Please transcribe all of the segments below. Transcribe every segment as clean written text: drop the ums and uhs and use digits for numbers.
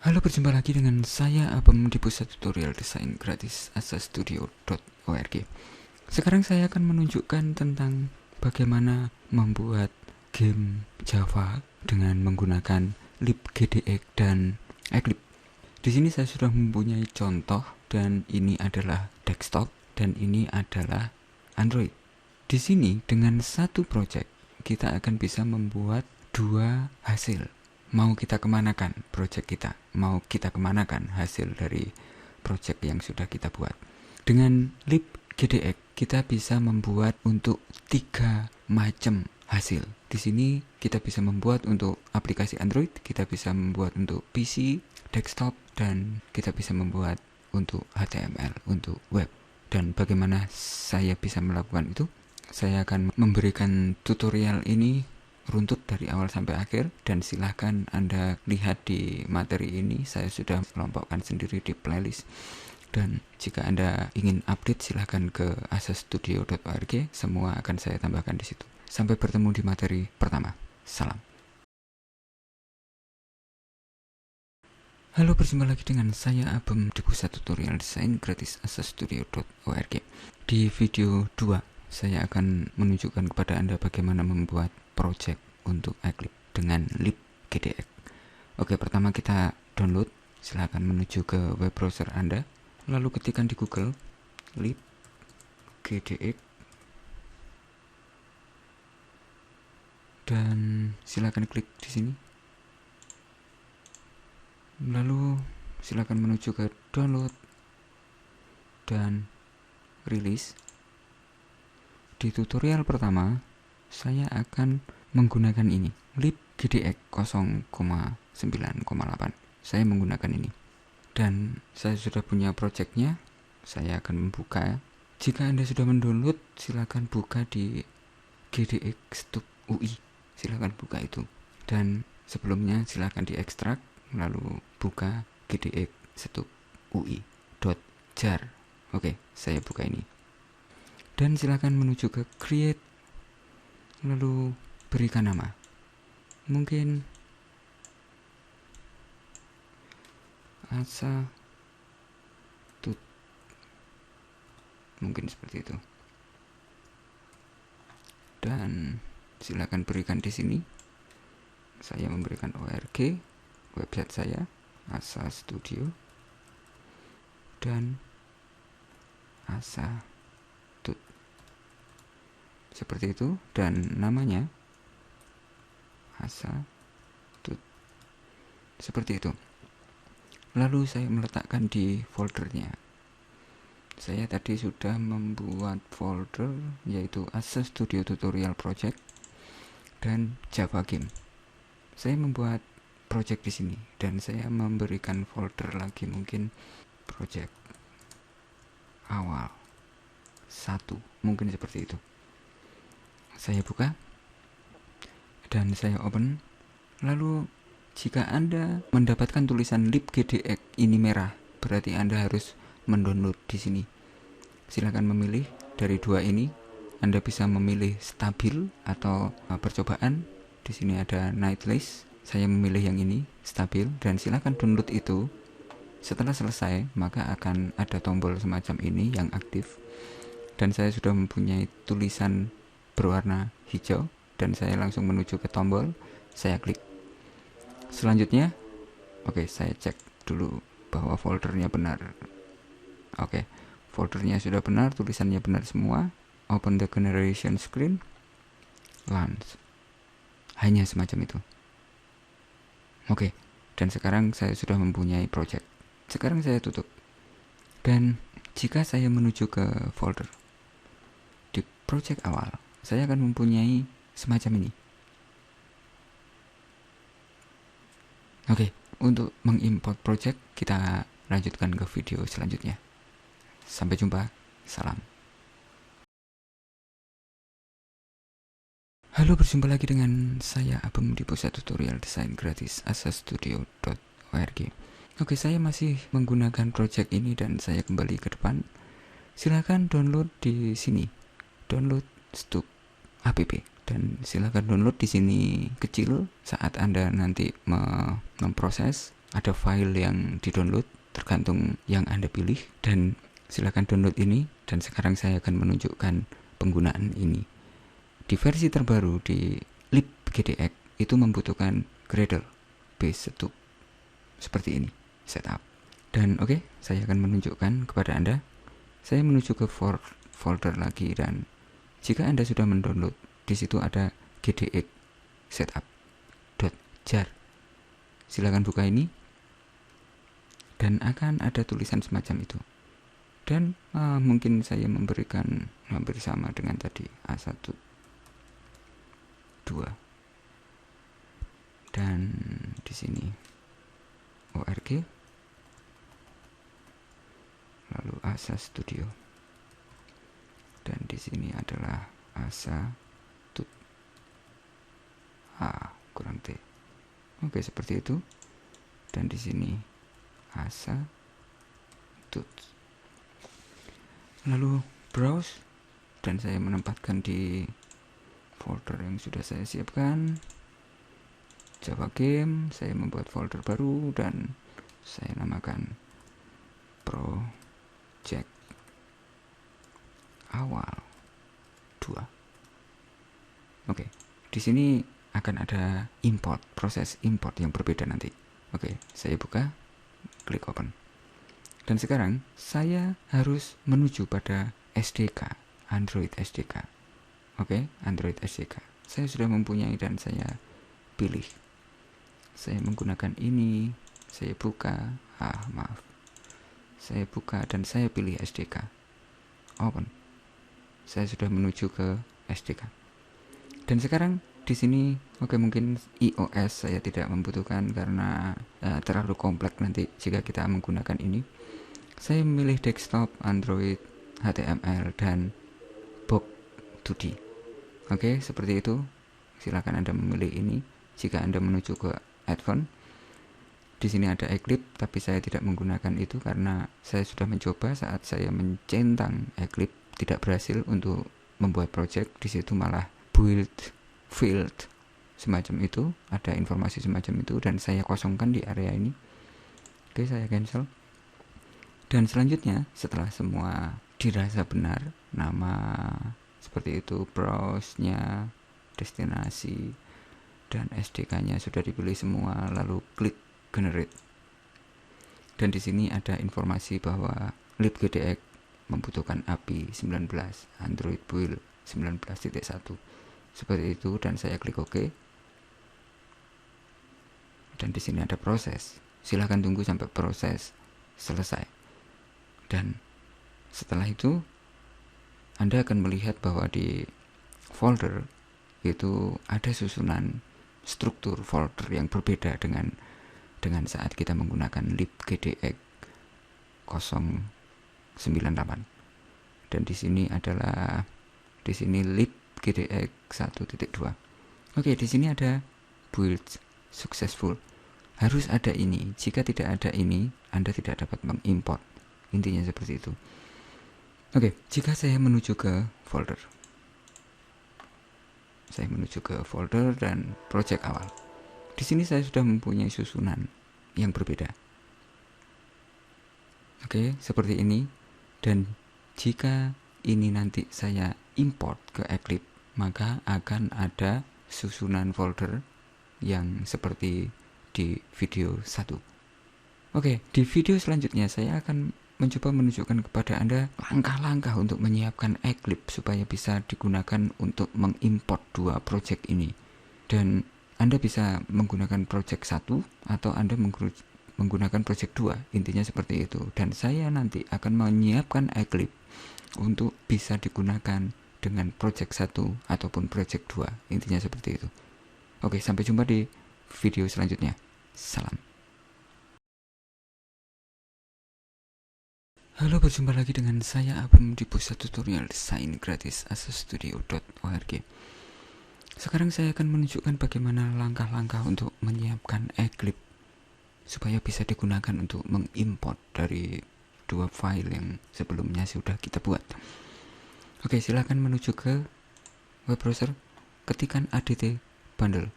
Halo, berjumpa lagi dengan saya Abem di pusat tutorial desain gratis asastudio.org. Sekarang saya akan menunjukkan tentang bagaimana membuat game Java dengan menggunakan libgdx dan Eclipse. Di sini saya sudah mempunyai contoh, dan ini adalah desktop dan ini adalah Android. Di sini dengan satu project kita akan bisa membuat dua hasil. Mau kita kemanakan project kita, mau kita kemanakan hasil dari project yang sudah kita buat. Dengan libgdx kita bisa membuat untuk 3 macam hasil. Di sini kita bisa membuat untuk aplikasi Android, kita bisa membuat untuk PC, desktop, dan kita bisa membuat untuk HTML, untuk web. Dan bagaimana saya bisa melakukan itu? Saya akan memberikan tutorial ini runtut dari awal sampai akhir, dan silahkan Anda lihat di materi ini. Saya sudah kelompokkan sendiri di playlist, dan jika Anda ingin update silahkan ke asastudio.org. Semua akan saya tambahkan di situ. Sampai bertemu di materi pertama. Salam. Halo, berjumpa lagi dengan saya Abem di pusat tutorial desain gratis asastudio.org. Di video 2 saya akan menunjukkan kepada Anda bagaimana membuat project untuk Eclipse dengan libgdx. Oke, pertama kita download. Silahkan menuju ke web browser Anda, lalu ketikkan di Google libgdx, dan silahkan klik di sini. Lalu silahkan menuju ke download dan rilis. Di tutorial pertama saya akan menggunakan ini, libgdx 0,9,8. Saya menggunakan ini, dan saya sudah punya projectnya. Saya akan membuka. Jika Anda sudah mendownload, silakan buka di gdx.ui. Silakan buka itu, dan sebelumnya silakan diekstrak, lalu buka gdx.ui.jar. Oke, saya buka ini, dan silakan menuju ke create, lalu berikan nama, mungkin asa tut, mungkin seperti itu, dan silakan berikan di sini. Saya memberikan org, website saya Asa Studio, dan asa tut, seperti itu, dan namanya asa tut, seperti itu. Lalu saya meletakkan di foldernya. Saya tadi sudah membuat folder, yaitu Asa Studio Tutorial Project dan Java Game. Saya membuat project di sini, dan saya memberikan folder lagi, mungkin project awal 1, mungkin seperti itu. Saya buka dan saya open. Lalu jika Anda mendapatkan tulisan libgdx ini merah, berarti Anda harus mendownload di sini. Silakan memilih dari dua ini. Anda bisa memilih stabil atau percobaan. Di sini ada nightlist. Saya memilih yang ini, stabil, dan silakan download itu. Setelah selesai, maka akan ada tombol semacam ini yang aktif, dan saya sudah mempunyai tulisan berwarna hijau, dan saya langsung menuju ke tombol. Saya klik. Selanjutnya, oke, saya cek dulu bahwa foldernya benar. Oke, foldernya sudah benar, tulisannya benar semua. Open the generation screen, launch. Hanya semacam itu. Oke, dan sekarang saya sudah mempunyai project. Sekarang saya tutup, dan jika saya menuju ke folder di project awal, saya akan mempunyai semacam ini. Oke, untuk mengimport project kita lanjutkan ke video selanjutnya. Sampai jumpa, salam. Halo, berjumpa lagi dengan saya Abem di pusat tutorial desain gratis asastudio.org. Oke, saya masih menggunakan project ini, dan saya kembali ke depan. Silakan download di sini, download stuk app, dan silakan download di sini kecil. Saat Anda nanti memproses, ada file yang di-download tergantung yang Anda pilih, dan silakan download ini. Dan sekarang saya akan menunjukkan penggunaan ini. Di versi terbaru di libgdx itu membutuhkan Gradle base setup seperti ini setup. Dan oke, saya akan menunjukkan kepada Anda. Saya menuju ke folder lagi, dan jika Anda sudah mendownload, di situ ada gdx setup.jar. Silakan buka ini, dan akan ada tulisan semacam itu. Dan mungkin saya memberikan hampir sama dengan tadi, A1 2, dan di sini org, lalu ASA Studio, dan di sini adalah ASA tut kurang T. Oke, seperti itu. Dan di sini ASA tut. Lalu browse, dan saya menempatkan di folder yang sudah saya siapkan, Java Game. Saya membuat folder baru dan saya namakan Project Awal 2. Oke, di sini akan ada import, proses import yang berbeda nanti. Oke, saya buka, klik open. Dan sekarang saya harus menuju pada SDK, Android SDK. Oke, Android SDK. Saya sudah mempunyai dan saya pilih. Saya menggunakan ini, saya buka, saya buka dan saya pilih SDK. Open. Saya sudah menuju ke SDK. Dan sekarang di sini, oke, mungkin iOS saya tidak membutuhkan karena terlalu kompleks nanti jika kita menggunakan ini. Saya memilih desktop, Android, HTML, dan Bob 2D. Oke, seperti itu. Silakan Anda memilih ini. Jika Anda menuju ke Advanced, di sini ada Eclipse, tapi saya tidak menggunakan itu karena saya sudah mencoba saat saya mencentang Eclipse tidak berhasil untuk membuat project. Di situ malah build field semacam itu, ada informasi semacam itu, dan saya kosongkan di area ini. Oke, saya cancel. Dan selanjutnya setelah semua dirasa benar, nama seperti itu, browse-nya, destinasi, dan SDK-nya sudah dipilih semua, lalu klik generate. Dan di sini ada informasi bahwa libgdx membutuhkan API 19, Android build 19.1. Seperti itu, dan saya klik OK. Dan di sini ada proses. Silakan tunggu sampai proses selesai. Dan setelah itu Anda akan melihat bahwa di folder itu ada susunan struktur folder yang berbeda dengan saat kita menggunakan libgdx 098. Dan di sini adalah libgdx 1.2. Oke, di sini ada build successful. Harus ada ini. Jika tidak ada ini, Anda tidak dapat mengimport. Intinya seperti itu. Oke, jika saya menuju ke folder. Saya menuju ke folder dan project awal. Di sini saya sudah mempunyai susunan yang berbeda. Oke, seperti ini. Dan jika ini nanti saya import ke Eclipse, maka akan ada susunan folder yang seperti di video 1. Oke, di video selanjutnya saya akan mencoba menunjukkan kepada Anda langkah-langkah untuk menyiapkan Eclipse supaya bisa digunakan untuk mengimport dua project ini. Dan Anda bisa menggunakan project 1 atau Anda menggunakan project 2. Intinya seperti itu. Dan saya nanti akan menyiapkan Eclipse untuk bisa digunakan dengan project 1 ataupun project 2. Intinya seperti itu. Oke, sampai jumpa di video selanjutnya. Salam. Halo, berjumpa lagi dengan saya Abam di pusat tutorial desain gratis asastudio.org. Sekarang saya akan menunjukkan bagaimana langkah-langkah untuk menyiapkan Eclipse supaya bisa digunakan untuk mengimport dari dua file yang sebelumnya sudah kita buat. Oke, silakan menuju ke web browser, ketikkan adt bundle,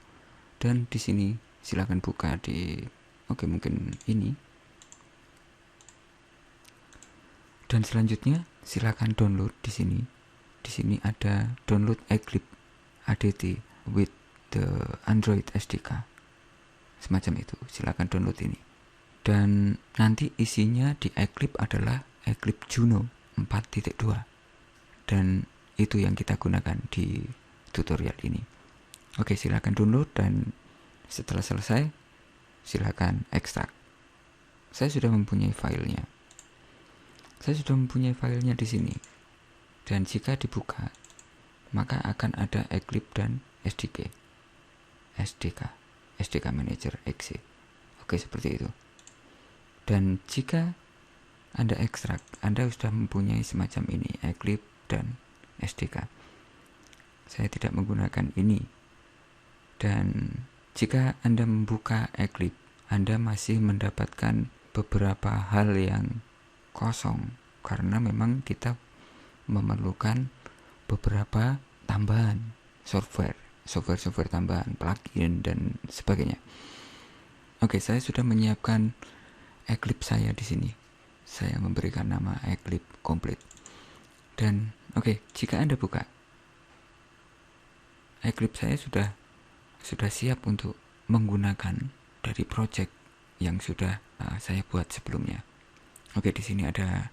dan di sini silakan buka di Oke, mungkin ini. Dan selanjutnya silakan download di sini. Di sini ada download Eclipse ADT with the Android SDK. Semacam itu. Silakan download ini. Dan nanti isinya di Eclipse adalah Eclipse Juno 4.2. Dan itu yang kita gunakan di tutorial ini. Oke, silakan download dan setelah selesai silakan ekstrak. Saya sudah mempunyai filenya. Di sini. Dan jika dibuka, maka akan ada Eclipse dan SDK Manager exe. Oke, seperti itu. Dan jika Anda ekstrak, Anda sudah mempunyai semacam ini, Eclipse dan SDK. Saya tidak menggunakan ini. Dan jika Anda membuka Eclipse, Anda masih mendapatkan beberapa hal yang kosong karena memang kita memerlukan beberapa tambahan software tambahan, plugin dan sebagainya. Oke, saya sudah menyiapkan Eclipse saya di sini. Saya memberikan nama Eclipse Complete. Dan oke, jika Anda buka Eclipse saya sudah siap untuk menggunakan dari project yang sudah saya buat sebelumnya. Oke, di sini ada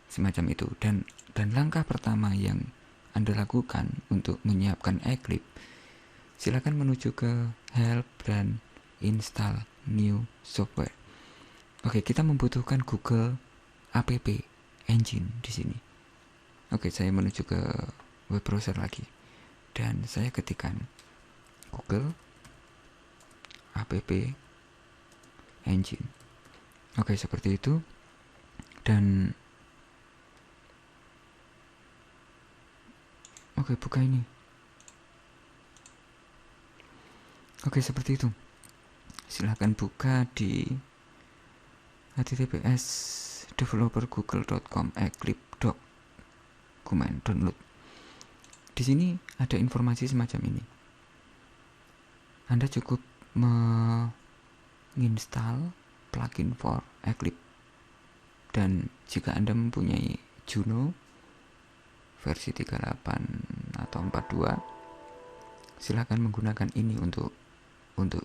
semacam itu. Dan langkah pertama yang Anda lakukan untuk menyiapkan Eclipse, silakan menuju ke Help dan Install New Software. Oke, kita membutuhkan Google App Engine di sini. Oke, saya menuju ke web browser lagi dan saya ketikkan Google App Engine. Oke, seperti itu. Dan oke, buka ini. Oke, seperti itu. Silahkan buka di https developergoogle.com eclipse dokumen download. Di sini ada informasi semacam ini. Anda cukup menginstal plugin for Eclipse. Dan jika Anda mempunyai Juno versi 38 atau 42, silakan menggunakan ini untuk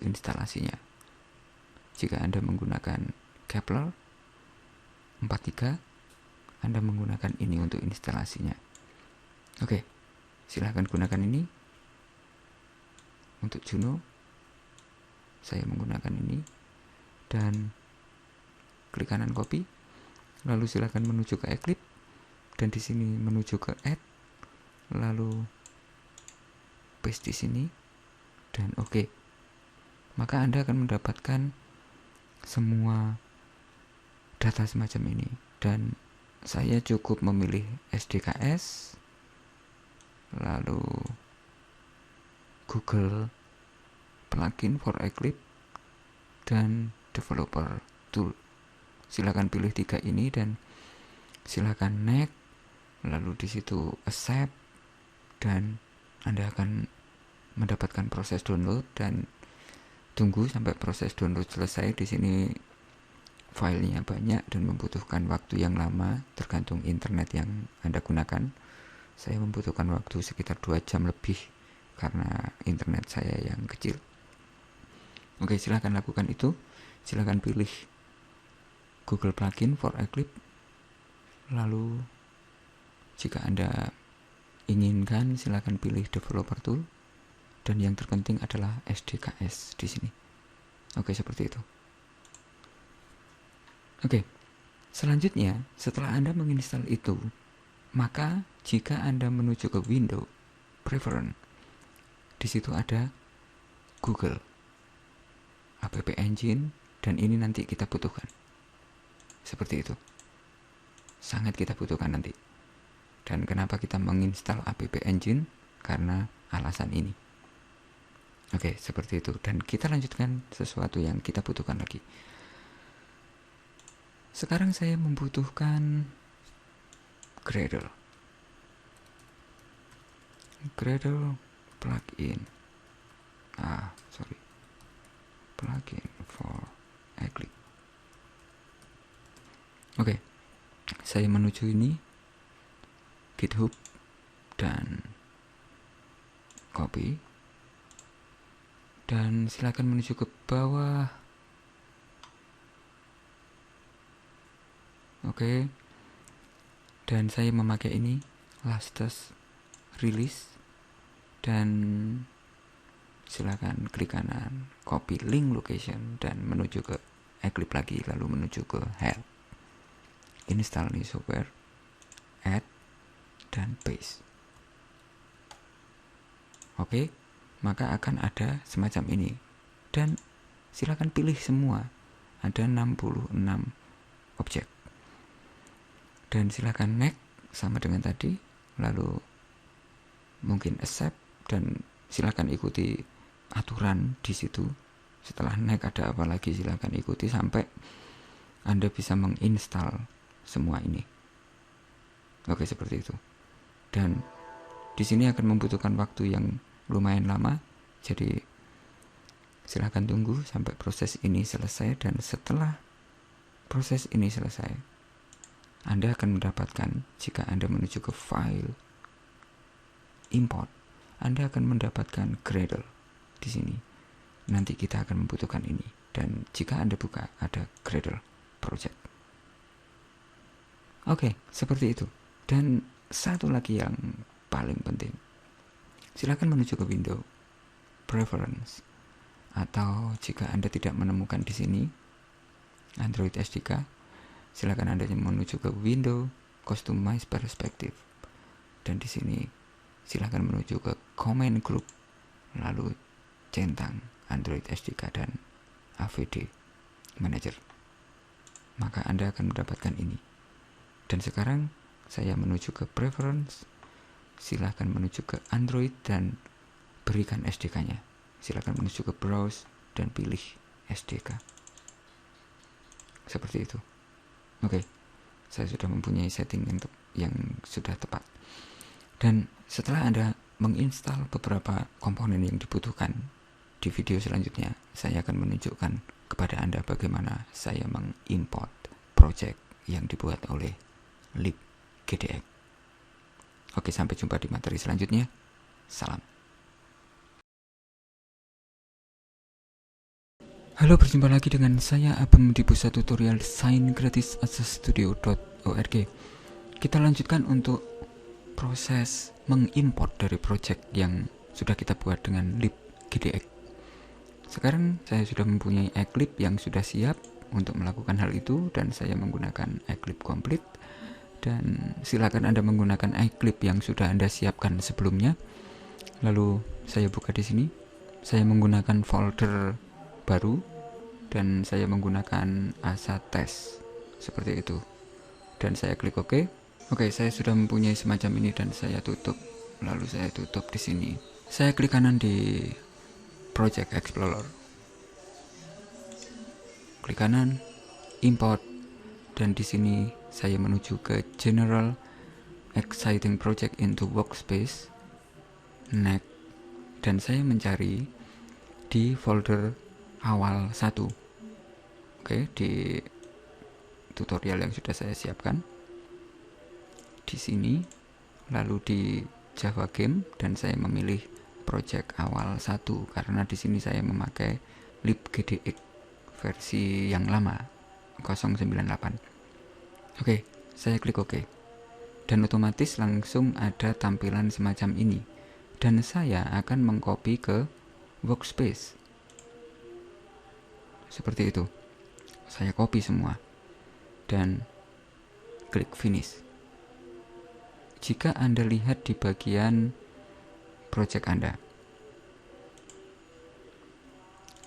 instalasinya. Jika Anda menggunakan Kepler 43, Anda menggunakan ini untuk instalasinya. Oke, silakan gunakan ini. Untuk Juno, saya menggunakan ini. Dan klik kanan copy, lalu silakan menuju ke Eclipse, dan di sini menuju ke Add, lalu paste di sini, dan oke. Maka Anda akan mendapatkan semua data semacam ini. Dan saya cukup memilih SDKS, lalu Google Plugin for Eclipse, dan Developer Tool. Silakan pilih 3 ini dan silakan next, lalu di situ accept, dan Anda akan mendapatkan proses download. Dan tunggu sampai proses download selesai. Di sini filenya banyak dan membutuhkan waktu yang lama tergantung internet yang Anda gunakan. Saya membutuhkan waktu sekitar 2 jam lebih karena internet saya yang kecil. Oke, silakan lakukan itu. Silakan pilih Google Plugin for Eclipse. Lalu jika Anda inginkan, silakan pilih Developer Tool. Dan yang terpenting adalah SDKS di sini. Oke, seperti itu. Oke, selanjutnya setelah Anda menginstal itu, maka jika Anda menuju ke Windows Preference, di situ ada Google App Engine, dan ini nanti kita butuhkan. Seperti itu. Sangat kita butuhkan nanti. Dan kenapa kita menginstal App Engine? Karena alasan ini. Oke, seperti itu. Dan kita lanjutkan sesuatu yang kita butuhkan lagi. Sekarang saya membutuhkan Gradle plugin. Plugin for Oke, saya menuju ini GitHub dan copy, dan silakan menuju ke bawah. Oke, dan saya memakai ini latest release, dan silakan klik kanan, copy link location, dan menuju ke Eclipse lagi, lalu menuju ke help, install nih software, add, dan paste. Oke, maka akan ada semacam ini, dan silakan pilih semua, ada 66 objek, dan silakan next sama dengan tadi, lalu mungkin accept, dan silakan ikuti aturan di situ. Setelah next ada apa lagi, silakan ikuti sampai Anda bisa menginstal semua ini. Oke, seperti itu. Dan di sini akan membutuhkan waktu yang lumayan lama, jadi silakan tunggu sampai proses ini selesai, dan setelah proses ini selesai, Anda akan mendapatkan, jika Anda menuju ke file import, Anda akan mendapatkan Gradle di sini. Nanti kita akan membutuhkan ini, dan jika Anda buka ada Gradle project. Oke, seperti itu. Dan satu lagi yang paling penting, silakan menuju ke window preference, atau jika Anda tidak menemukan di sini Android SDK, silakan Anda menuju ke window customize perspective, dan di sini silakan menuju ke command group, lalu centang Android SDK dan AVD Manager, maka Anda akan mendapatkan ini. Dan sekarang saya menuju ke preference, silahkan menuju ke Android dan berikan SDK-nya. Silahkan menuju ke browse dan pilih SDK. Seperti itu. Oke, saya sudah mempunyai setting yang sudah tepat. Dan setelah Anda menginstal beberapa komponen yang dibutuhkan, di video selanjutnya saya akan menunjukkan kepada Anda bagaimana saya mengimport project yang dibuat oleh libgdx. Oke, sampai jumpa di materi selanjutnya. Salam. Halo, berjumpa lagi dengan saya Abem di pusat tutorial Sign Gratis Studio.org. Kita lanjutkan untuk proses mengimport dari project yang sudah kita buat dengan libgdx. Sekarang saya sudah mempunyai Eclipse yang sudah siap untuk melakukan hal itu, dan saya menggunakan Eclipse complete. Dan silakan Anda menggunakan Eclipse yang sudah Anda siapkan sebelumnya. Lalu saya buka di sini. Saya menggunakan folder baru dan saya menggunakan asa test seperti itu. Dan saya klik OK. Oke, saya sudah mempunyai semacam ini dan saya tutup. Lalu saya tutup di sini. Saya klik kanan di Project Explorer. Klik kanan, import, dan di sini saya menuju ke General Exciting Project into Workspace, next, dan saya mencari di folder awal 1. Oke, di tutorial yang sudah saya siapkan di sini, lalu di Java Game, dan saya memilih project awal 1 karena di sini saya memakai libgdx versi yang lama 098. Oke, saya klik OK, dan otomatis langsung ada tampilan semacam ini, dan saya akan mengcopy ke workspace seperti itu. Saya copy semua dan klik finish. Jika Anda lihat di bagian project Anda,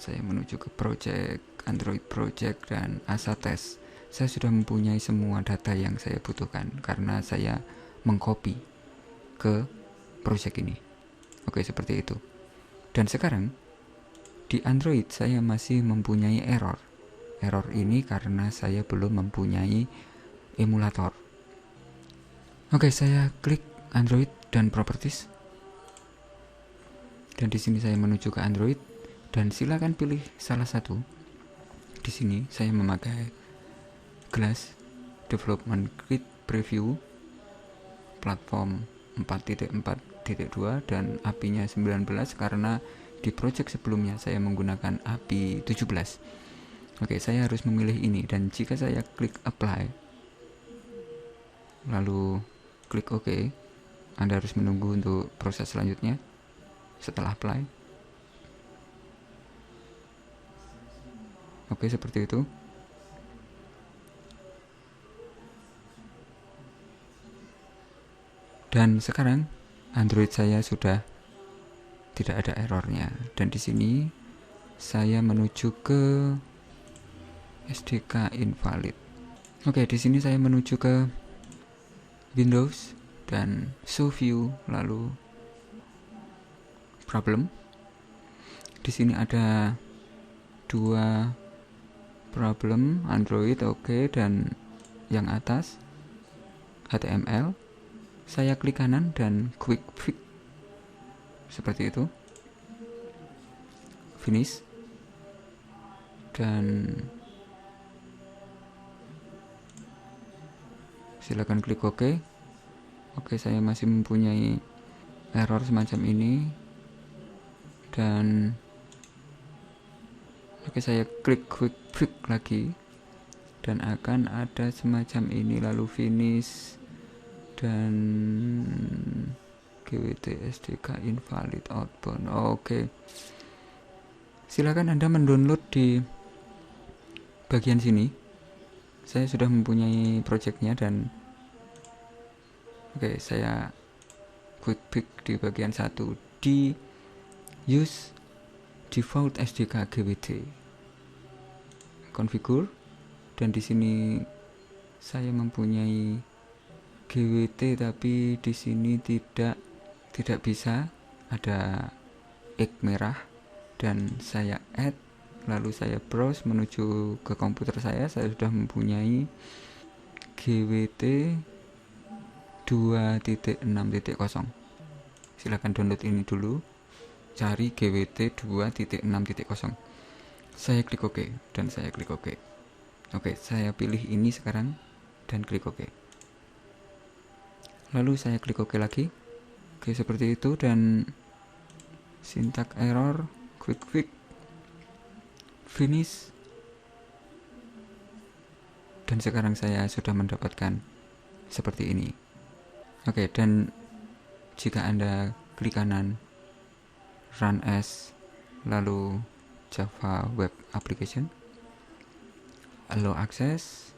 saya menuju ke project, Android project, dan asa test. Saya sudah mempunyai semua data yang saya butuhkan karena saya mengcopy ke project ini. Oke, seperti itu. Dan sekarang di Android saya masih mempunyai error. Error ini karena saya belum mempunyai emulator. Oke, saya klik Android dan Properties. Dan di sini saya menuju ke Android dan silakan pilih salah satu. Di sini saya memakai Glass Development Kit Preview platform 4.4.2 dan API-nya 19 karena di project sebelumnya saya menggunakan API 17. Oke, saya harus memilih ini, dan jika saya klik apply lalu klik OK, Anda harus menunggu untuk proses selanjutnya setelah apply. Oke, seperti itu. Dan sekarang Android saya sudah tidak ada errornya, dan di sini saya menuju ke SDK invalid. Oke, di sini saya menuju ke Windows dan show view lalu problem. Di sini ada dua problem Android, oke, dan yang atas HTML. Saya klik kanan dan quick fix seperti itu, finish, dan silakan klik OK. Oke, saya masih mempunyai error semacam ini, dan oke, saya klik quick fix lagi dan akan ada semacam ini, lalu finish dan GWT SDK invalid outbound. Oke, silakan Anda mendownload di bagian sini. Saya sudah mempunyai projectnya, dan oke, saya quick fix di bagian 1 di use default SDK GWT configure, dan di sini saya mempunyai GWT tapi di sini tidak bisa, ada X merah, dan saya add, lalu saya browse menuju ke komputer saya sudah mempunyai GWT 2.6.0. Silakan download ini dulu, cari GWT 2.6.0. Saya klik OK dan saya klik OK. Oke, saya pilih ini sekarang dan klik OK. Lalu saya klik OK lagi. Oke, seperti itu, dan syntax error, quick fix, finish, dan sekarang saya sudah mendapatkan seperti ini. Oke, dan jika Anda klik kanan run as lalu Java Web Application, allow access,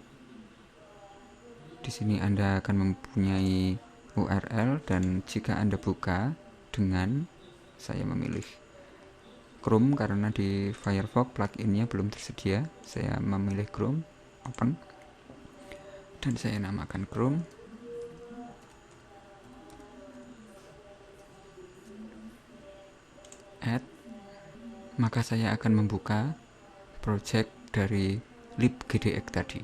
di sini Anda akan mempunyai URL, dan jika Anda buka dengan, saya memilih Chrome karena di Firefox pluginnya belum tersedia, saya memilih Chrome, open, dan saya namakan Chrome. Add, maka saya akan membuka project dari libgdx tadi.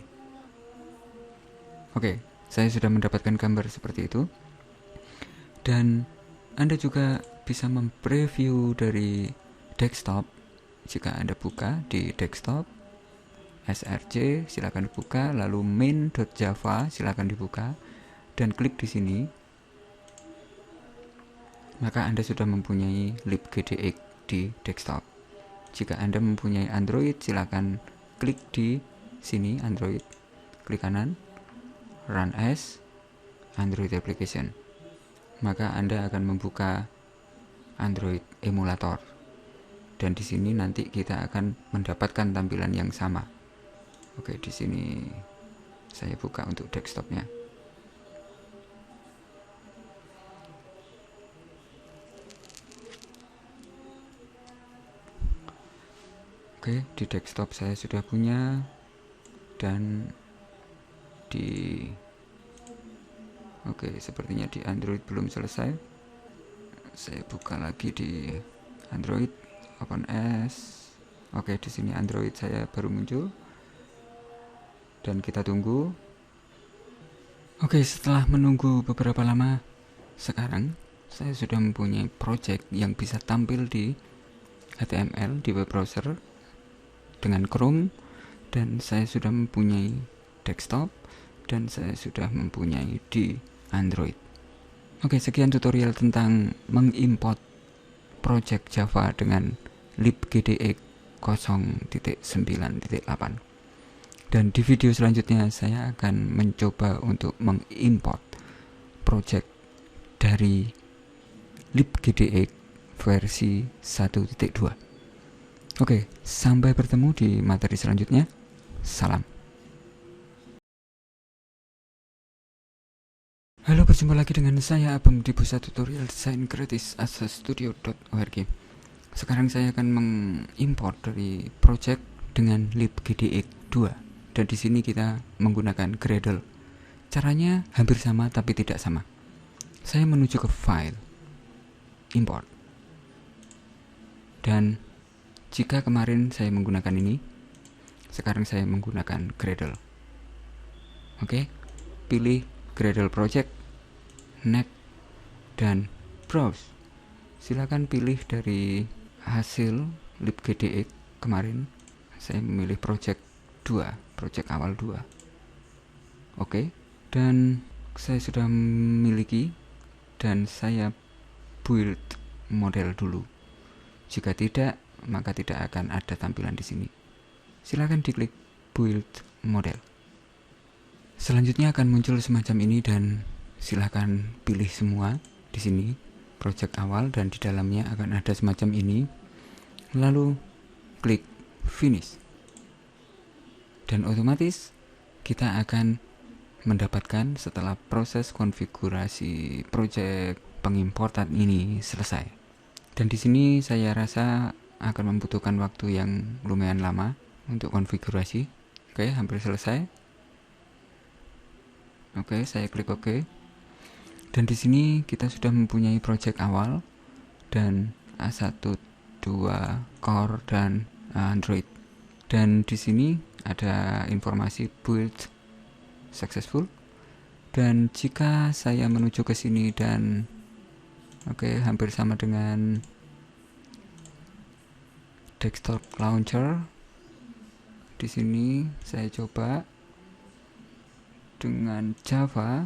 Oke, saya sudah mendapatkan gambar seperti itu, dan Anda juga bisa mempreview dari desktop. Jika Anda buka di desktop src, silakan dibuka, lalu main.java silakan dibuka dan klik di sini, maka Anda sudah mempunyai libgdx di desktop. Jika Anda mempunyai Android, silakan klik di sini Android, klik kanan run as Android application, maka Anda akan membuka Android emulator, dan di sini nanti kita akan mendapatkan tampilan yang sama. Oke, di sini saya buka untuk desktopnya. Oke, di desktop saya sudah punya, dan sepertinya di Android belum selesai. Saya buka lagi di Android, open as. Oke, di sini Android saya baru muncul, dan kita tunggu. Oke, setelah menunggu beberapa lama, sekarang saya sudah mempunyai project yang bisa tampil di HTML di web browser dengan Chrome, dan saya sudah mempunyai desktop, dan saya sudah mempunyai di Android. Oke, sekian tutorial tentang mengimport project Java dengan libgde 0.9.8. Dan di video selanjutnya saya akan mencoba untuk mengimport project dari libgde versi 1.2. Oke, sampai bertemu di materi selanjutnya. Salam. Halo, berjumpa lagi dengan saya Abang di pusat tutorial desain gratis asastudio.org. Sekarang saya akan mengimport dari project dengan libgde 2 dan di sini kita menggunakan Gradle. Caranya hampir sama tapi tidak sama. Saya menuju ke file, import. Dan jika kemarin saya menggunakan ini, sekarang saya menggunakan Gradle. Oke, pilih Gradle project, next, dan browse. Silakan pilih dari hasil libgde kemarin. Saya memilih project 2, project awal 2. Oke, dan saya sudah memiliki dan saya build model dulu. Jika tidak, maka tidak akan ada tampilan di sini. Silakan diklik build model. Selanjutnya akan muncul semacam ini dan silakan pilih semua di sini project awal dan di dalamnya akan ada semacam ini. Lalu klik finish. Dan otomatis kita akan mendapatkan setelah proses konfigurasi project pengimportan ini selesai. Dan di sini saya rasa akan membutuhkan waktu yang lumayan lama untuk konfigurasi. Oke, hampir selesai. Oke, saya klik OK. Dan di sini kita sudah mempunyai project awal dan A1, 2, core dan Android. Dan di sini ada informasi build successful. Dan jika saya menuju ke sini dan hampir sama dengan desktop launcher. Di sini saya coba dengan Java.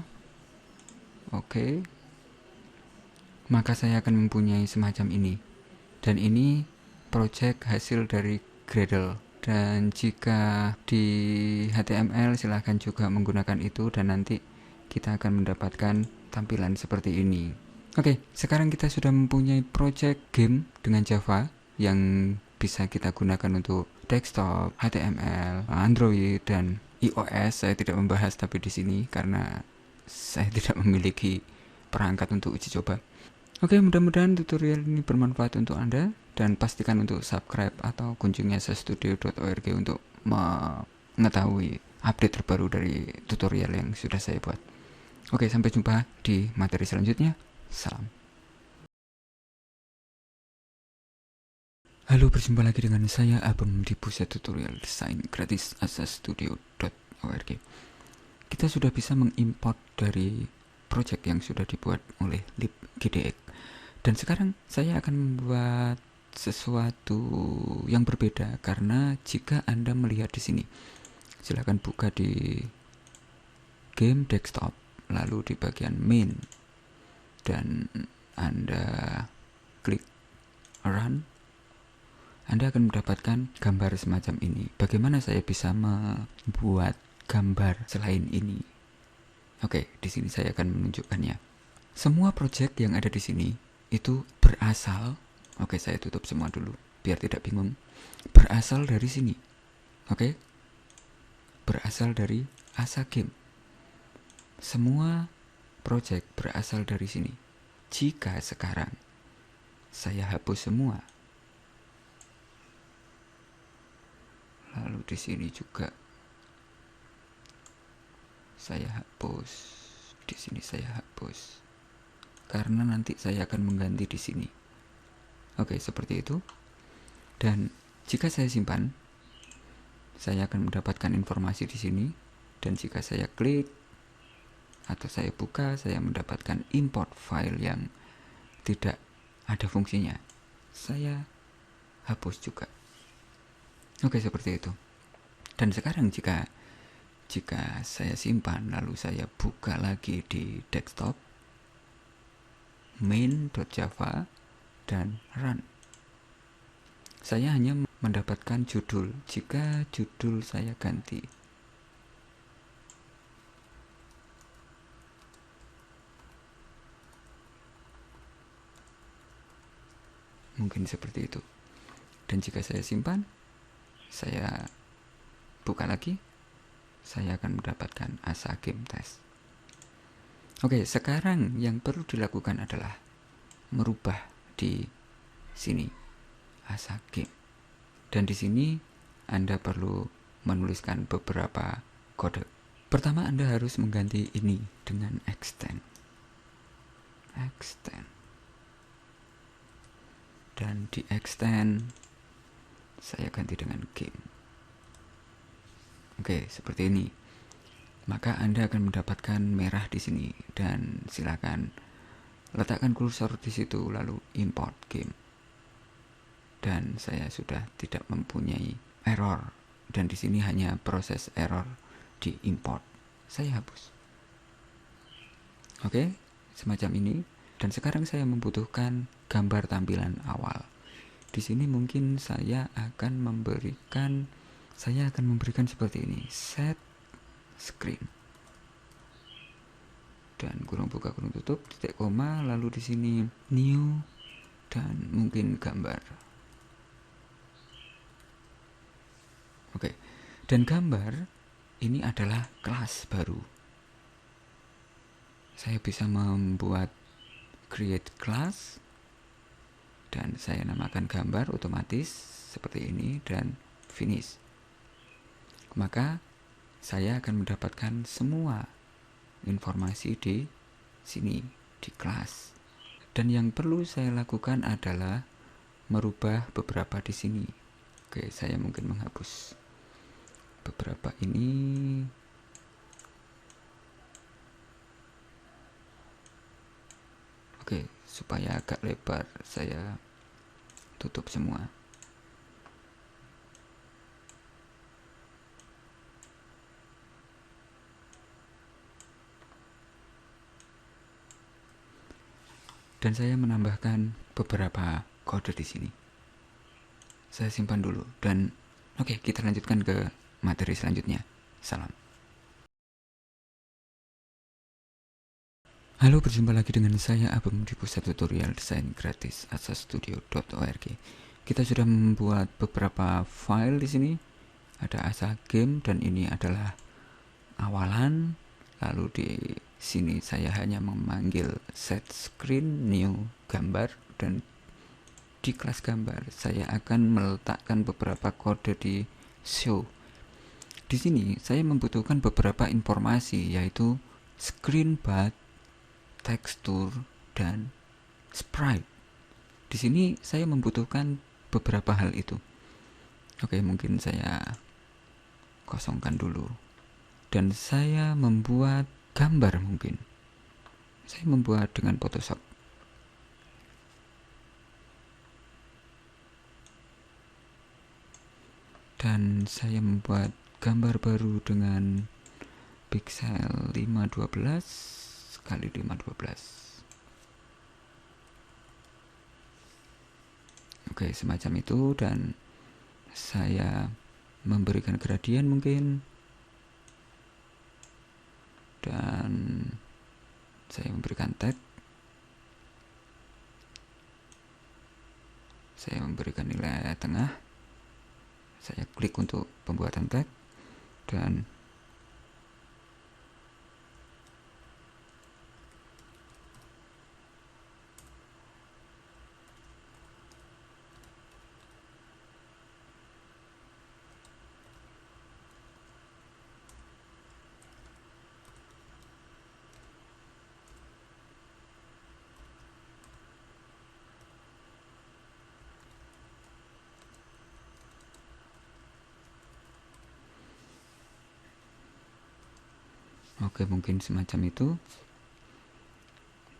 Maka saya akan mempunyai semacam ini. Dan ini project hasil dari Gradle. Dan jika di HTML silahkan juga menggunakan itu dan nanti kita akan mendapatkan tampilan seperti ini. Oke, sekarang kita sudah mempunyai project game dengan Java yang bisa kita gunakan untuk desktop, HTML, Android, dan iOS. Saya tidak membahas tapi di sini karena saya tidak memiliki perangkat untuk uji coba. Oke, mudah-mudahan tutorial ini bermanfaat untuk Anda dan pastikan untuk subscribe atau kunjungi asastudio.org untuk mengetahui update terbaru dari tutorial yang sudah saya buat. Oke, sampai jumpa di materi selanjutnya. Salam. Halo, berjumpa lagi dengan saya Abang di pusat tutorial desain gratis asastudio.org. Kita sudah bisa mengimport dari project yang sudah dibuat oleh libgde. Dan sekarang saya akan membuat sesuatu yang berbeda karena jika Anda melihat di sini, silakan buka di game desktop, lalu di bagian main dan Anda klik run. Anda akan mendapatkan gambar semacam ini. Bagaimana saya bisa membuat gambar selain ini? Oke, di sini saya akan menunjukkannya. Semua project yang ada di sini itu berasal, saya tutup semua dulu biar tidak bingung. Berasal dari sini. Berasal dari Asa Game. Semua project berasal dari sini. Jika sekarang saya hapus semua, lalu di sini juga saya hapus, di sini saya hapus, karena nanti saya akan mengganti di sini. Seperti itu. Dan jika saya simpan, saya akan mendapatkan informasi di sini. Dan jika saya klik atau saya buka, saya mendapatkan import file yang tidak ada fungsinya. Saya hapus juga. Seperti itu. Dan sekarang jika Jika saya simpan lalu saya buka lagi di desktop, main.java, dan run, saya hanya mendapatkan judul. Jika judul saya ganti, mungkin seperti itu. Dan jika saya simpan, saya buka lagi, saya akan mendapatkan ASA game test. Oke, sekarang yang perlu dilakukan adalah merubah di sini ASA game. Dan di sini Anda perlu menuliskan beberapa kode. Pertama, Anda harus mengganti ini dengan extend. Dan di extend saya ganti dengan game. Oke, seperti ini. Maka Anda akan mendapatkan merah di sini, dan silakan letakkan kursor di situ lalu import game. Dan saya sudah tidak mempunyai error, dan di sini hanya proses error di import. Saya hapus. Oke, semacam ini. Dan sekarang saya membutuhkan gambar tampilan awal. Di sini mungkin saya akan memberikan seperti ini, set screen. Dan kurung buka kurung tutup, titik koma, lalu di sini new, dan mungkin gambar. Oke. Dan gambar ini adalah kelas baru. Saya bisa membuat create class, dan saya namakan gambar otomatis seperti ini, dan finish. Maka saya akan mendapatkan semua informasi di sini, di kelas. Dan yang perlu saya lakukan adalah merubah beberapa di sini. Oke, saya mungkin menghapus beberapa ini. Oke, supaya agak lebar saya tutup semua. Dan saya menambahkan beberapa kode di sini. Saya simpan dulu, dan oke, kita lanjutkan ke materi selanjutnya. Salam. Halo, berjumpa lagi dengan saya Abem di pusat tutorial desain gratis asastudio.org. Kita sudah membuat beberapa file di sini. Ada ASA game, dan ini adalah awalan. Lalu di sini saya hanya memanggil set screen new gambar, dan di kelas gambar saya akan meletakkan beberapa kode di show. Di sini saya membutuhkan beberapa informasi, yaitu screen path, tekstur, dan sprite. Di sini saya membutuhkan beberapa hal itu. Oke, mungkin saya kosongkan dulu. Dan saya membuat gambar mungkin. Saya membuat dengan Photoshop. Dan saya membuat gambar baru dengan pixel 512 kali 512. Oke, semacam itu. Dan saya memberikan gradien mungkin, dan saya memberikan tag, saya memberikan nilai tengah, saya klik untuk pembuatan tag, dan oke, mungkin semacam itu.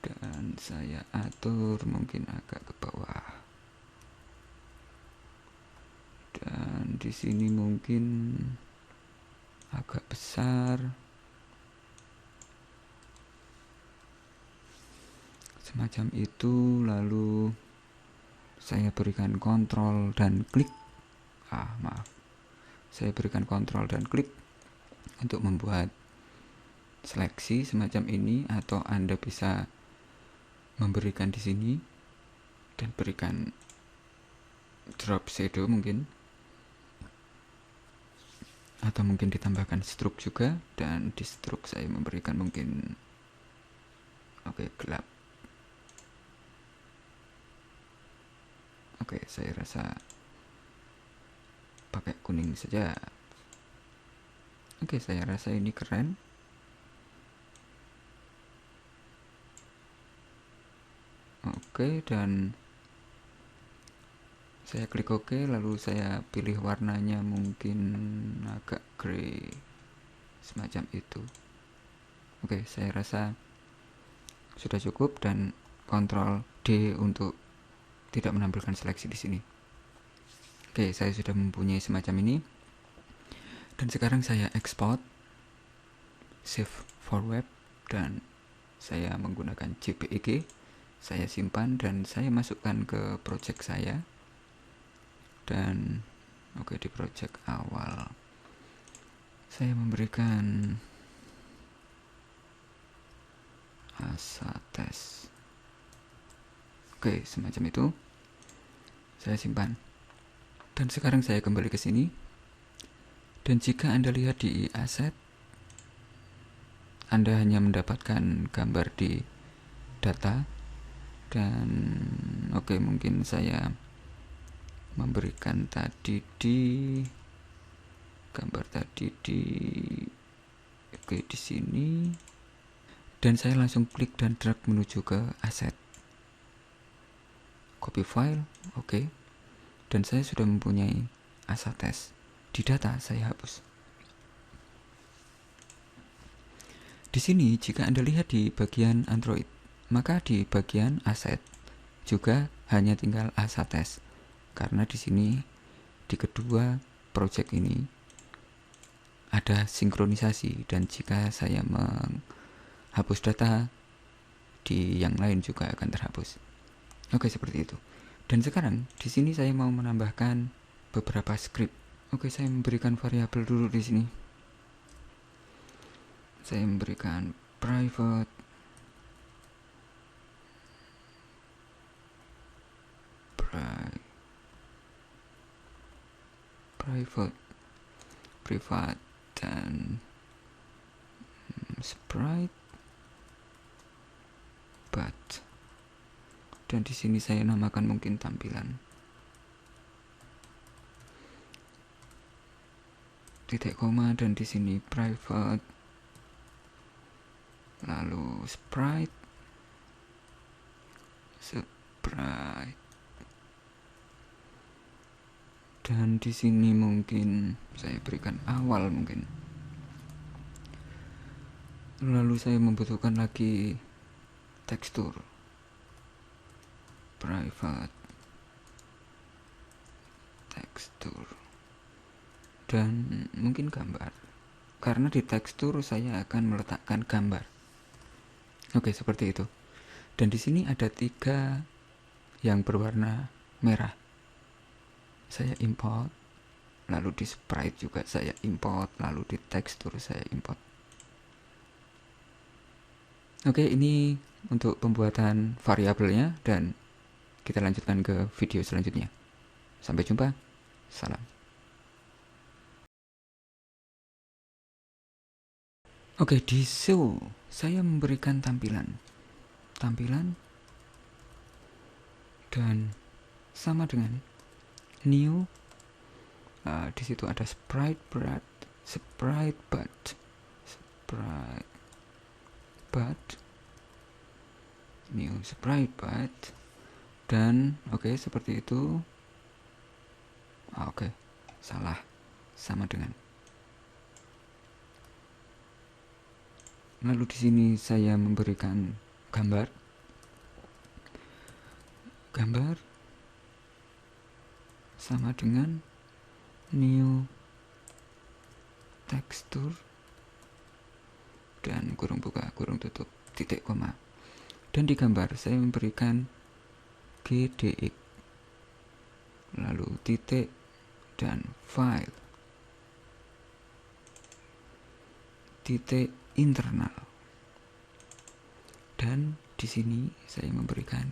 Dan saya atur mungkin agak ke bawah. Dan di sini mungkin agak besar semacam itu. Lalu saya berikan kontrol dan klik, saya berikan kontrol dan klik untuk membuat seleksi semacam ini, atau Anda bisa memberikan di sini dan berikan drop shadow mungkin, atau mungkin ditambahkan stroke juga. Dan di stroke saya memberikan mungkin gelap. Saya rasa pakai kuning saja. Saya rasa ini keren. Dan saya klik OK, lalu saya pilih warnanya mungkin agak grey semacam itu. Saya rasa sudah cukup, dan kontrol D untuk tidak menampilkan seleksi di sini. Saya sudah mempunyai semacam ini, dan sekarang saya export, save for web, dan saya menggunakan JPEG. Saya simpan dan saya masukkan ke project saya. Dan di project awal saya memberikan asa tes. Semacam itu. Saya simpan. Dan sekarang saya kembali ke sini. Dan jika Anda lihat di aset, Anda hanya mendapatkan gambar di data. Dan mungkin saya memberikan tadi di gambar tadi di di sini, dan saya langsung klik dan drag menuju ke aset, copy file. Dan saya sudah mempunyai asa tes. Di data saya hapus. Di sini jika Anda lihat di bagian Android, maka di bagian aset juga hanya tinggal asa tes, karena di sini di kedua project ini ada sinkronisasi, dan jika saya menghapus data, di yang lain juga akan terhapus. Seperti itu. Dan sekarang di sini saya mau menambahkan beberapa script. Saya memberikan variabel dulu di sini. Saya memberikan private dan sprite but, dan di sini saya namakan mungkin tampilan, titik koma, dan di sini private, lalu sprite, dan di sini mungkin saya berikan awal mungkin. Lalu saya membutuhkan lagi tekstur, private tekstur, dan mungkin gambar, karena di tekstur saya akan meletakkan gambar. Seperti itu. Dan di sini ada 3 yang berwarna merah. Saya import, lalu di sprite juga saya import, lalu di tekstur saya import. Ini untuk pembuatan variabelnya, dan kita lanjutkan ke video selanjutnya. Sampai jumpa. Salam. Di show saya memberikan tampilan dan sama dengan new. Di situ ada sprite but new sprite but, dan seperti itu. Salah, sama dengan. Lalu di sini saya memberikan gambar sama dengan new tekstur, dan kurung buka kurung tutup titik koma. Dan di gambar saya memberikan GDX, lalu titik, dan file, titik internal. Dan di sini saya memberikan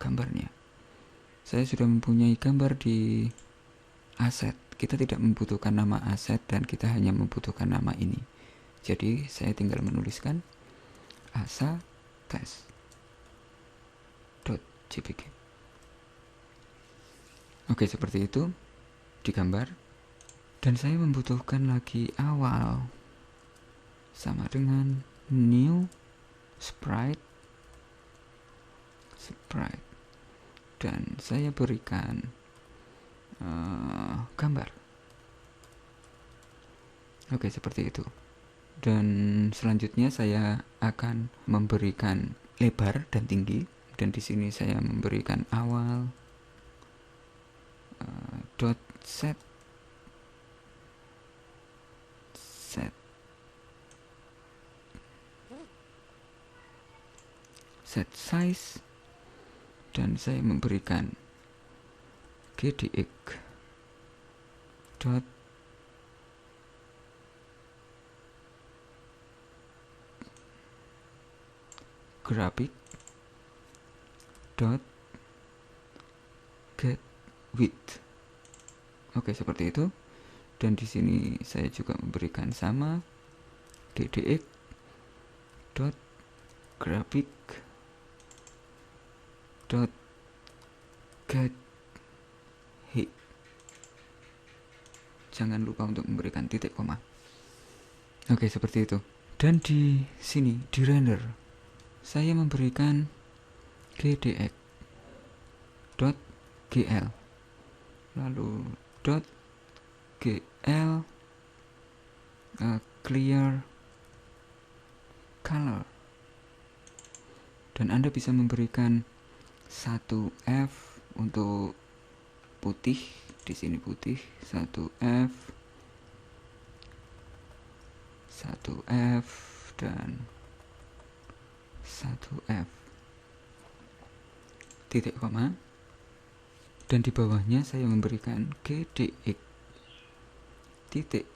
gambarnya. Saya sudah mempunyai gambar di aset. Kita tidak membutuhkan nama aset dan kita hanya membutuhkan nama ini. Jadi saya tinggal menuliskan asa test.jpg. Oke, seperti itu di gambar. Dan saya membutuhkan lagi awal, sama dengan new sprite, dan saya berikan gambar. Oke, seperti itu. Dan selanjutnya saya akan memberikan lebar dan tinggi, dan di sini saya memberikan awal dot set size, dan saya memberikan GDX dot graphic dot get width. Oke, seperti itu. Dan di sini saya juga memberikan sama GDX dot graphic dot get height. Jangan lupa untuk memberikan titik koma. Oke, seperti itu. Dan di sini di render saya memberikan GDX dot gl, lalu dot gl clear color, dan Anda bisa memberikan 1F untuk putih, di sini putih, 1F, dan 1F, titik koma. Dan di bawahnya saya memberikan GDX titik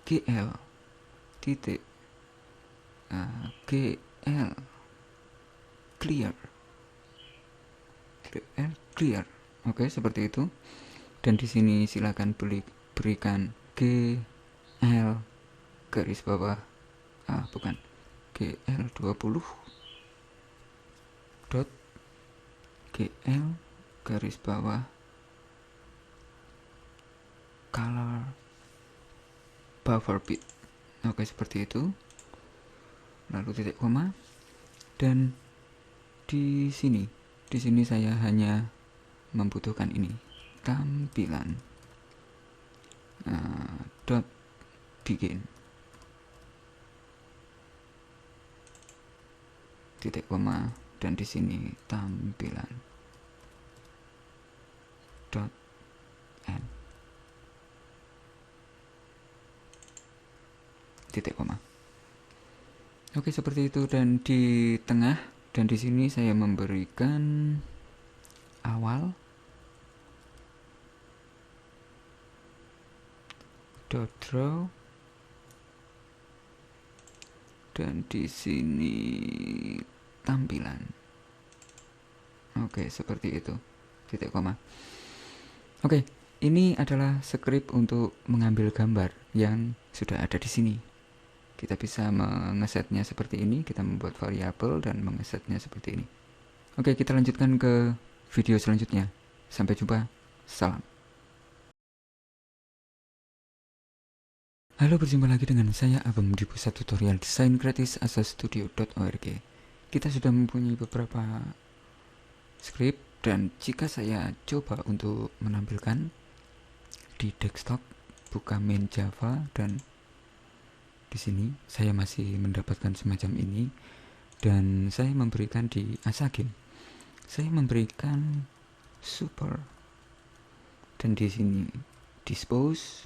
gl titik gl clear. Oke, seperti itu. Dan di sini silakan berikan gl garis bawah gl20 dot gl garis bawah color buffer bit. Oke, seperti itu. Lalu titik koma. Dan di sini saya hanya membutuhkan ini, tampilan dot begin, titik koma, dan di sini tampilan dot end, titik koma. Oke, seperti itu. Dan di tengah dan di sini saya memberikan awal dot draw, dan di sini tampilan. Oke, seperti itu, titik koma. Oke, ini adalah skrip untuk mengambil gambar yang sudah ada di sini. Kita bisa mengesetnya seperti ini, kita membuat variabel dan mengesetnya seperti ini. Oke, kita lanjutkan ke video selanjutnya. Sampai jumpa, salam. Halo, berjumpa lagi dengan saya Abam di pusat tutorial desain gratis asastudio.org. Kita sudah mempunyai beberapa skrip, dan jika saya coba untuk menampilkan di desktop, buka main Java, dan di sini saya masih mendapatkan semacam ini, dan saya memberikan di Asagame, saya memberikan super, dan di sini dispose.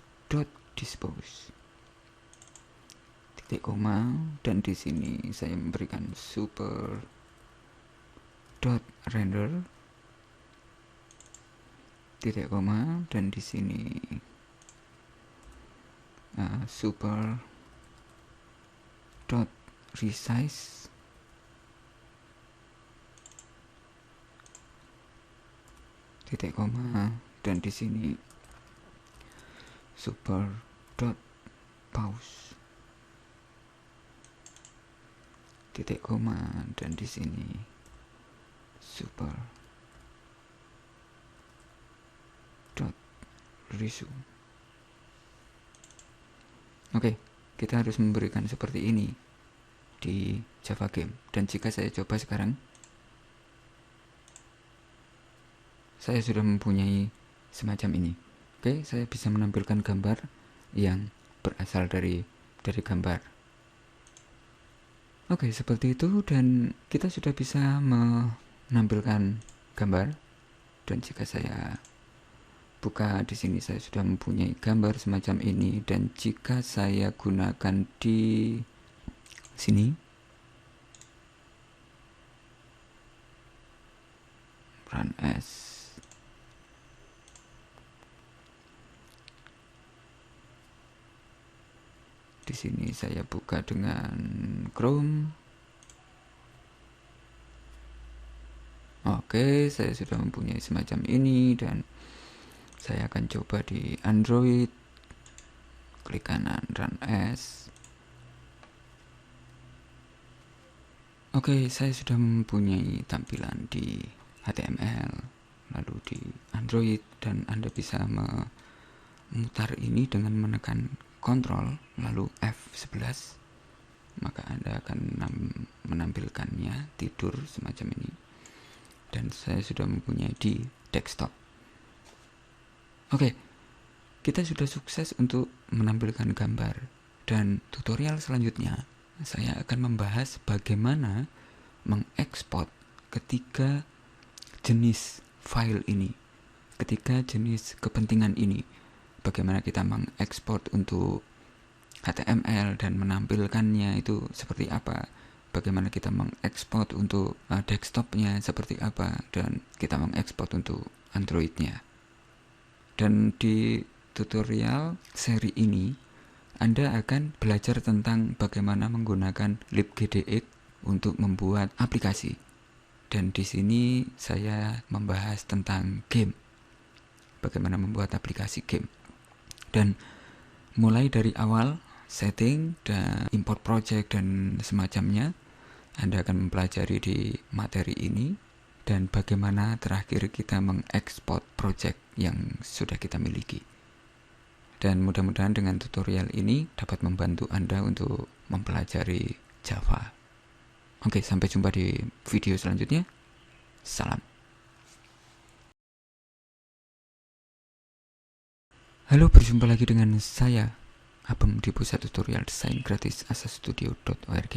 titik koma, dan di sini saya memberikan super dot render titik koma, dan di sini super dot resize titik koma, dan di sini super dot pause titik koma, dan di sini super dot resume. Oke, kita harus memberikan seperti ini di Java Game. Dan jika saya coba sekarang, saya sudah mempunyai semacam ini. Oke, saya bisa menampilkan gambar yang berasal dari gambar. Oke, seperti itu, dan kita sudah bisa menampilkan gambar. Dan jika saya buka di sini, saya sudah mempunyai gambar semacam ini. Dan jika saya gunakan di sini, run as, di sini saya buka dengan Chrome. Oke, saya sudah mempunyai semacam ini, dan saya akan coba di Android. Klik kanan, run as. Oke, saya sudah mempunyai tampilan di HTML, lalu di Android, dan Anda bisa memutar ini dengan menekan Ctrl lalu F11, maka Anda akan menampilkannya tidur semacam ini. Dan saya sudah mempunyai di desktop. Oke, kita sudah sukses untuk menampilkan gambar, dan tutorial selanjutnya saya akan membahas bagaimana mengekspor ketiga jenis file ini, ketiga jenis kepentingan ini. Bagaimana kita mengekspor untuk HTML dan menampilkannya itu seperti apa, bagaimana kita mengekspor untuk desktopnya seperti apa, dan kita mengekspor untuk Androidnya. Dan di tutorial seri ini Anda akan belajar tentang bagaimana menggunakan libgdx untuk membuat aplikasi. Dan di sini saya membahas tentang game, bagaimana membuat aplikasi game. Dan mulai dari awal setting dan import project dan semacamnya Anda akan mempelajari di materi ini, dan bagaimana terakhir kita mengekspor project yang sudah kita miliki. Dan mudah-mudahan dengan tutorial ini dapat membantu Anda untuk mempelajari Java. Oke, sampai jumpa di video selanjutnya. Salam. Halo, berjumpa lagi dengan saya, Abem, di pusat tutorial desain gratis asastudio.org.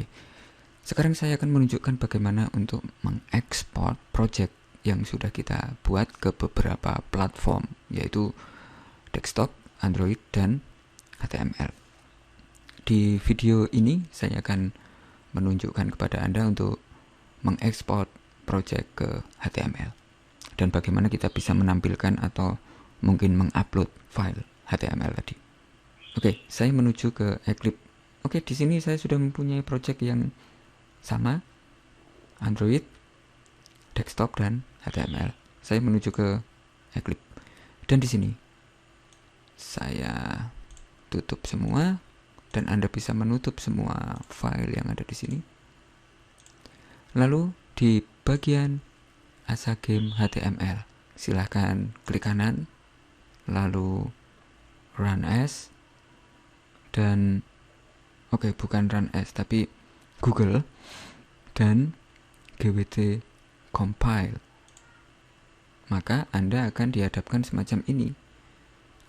Sekarang saya akan menunjukkan bagaimana untuk mengekspor project yang sudah kita buat ke beberapa platform, yaitu desktop, Android, dan HTML. Di video ini saya akan menunjukkan kepada Anda untuk mengekspor project ke HTML, dan bagaimana kita bisa menampilkan atau mungkin mengupload file HTML tadi. Oke, saya menuju ke Eclipse. Oke, di sini saya sudah mempunyai project yang sama, Android, desktop, dan HTML. Saya menuju ke Eclipse, dan di sini saya tutup semua, dan Anda bisa menutup semua file yang ada di sini. Lalu di bagian Asagame HTML, silahkan klik kanan, lalu run as, dan bukan run as tapi Google, dan gwt compile. Maka Anda akan dihadapkan semacam ini,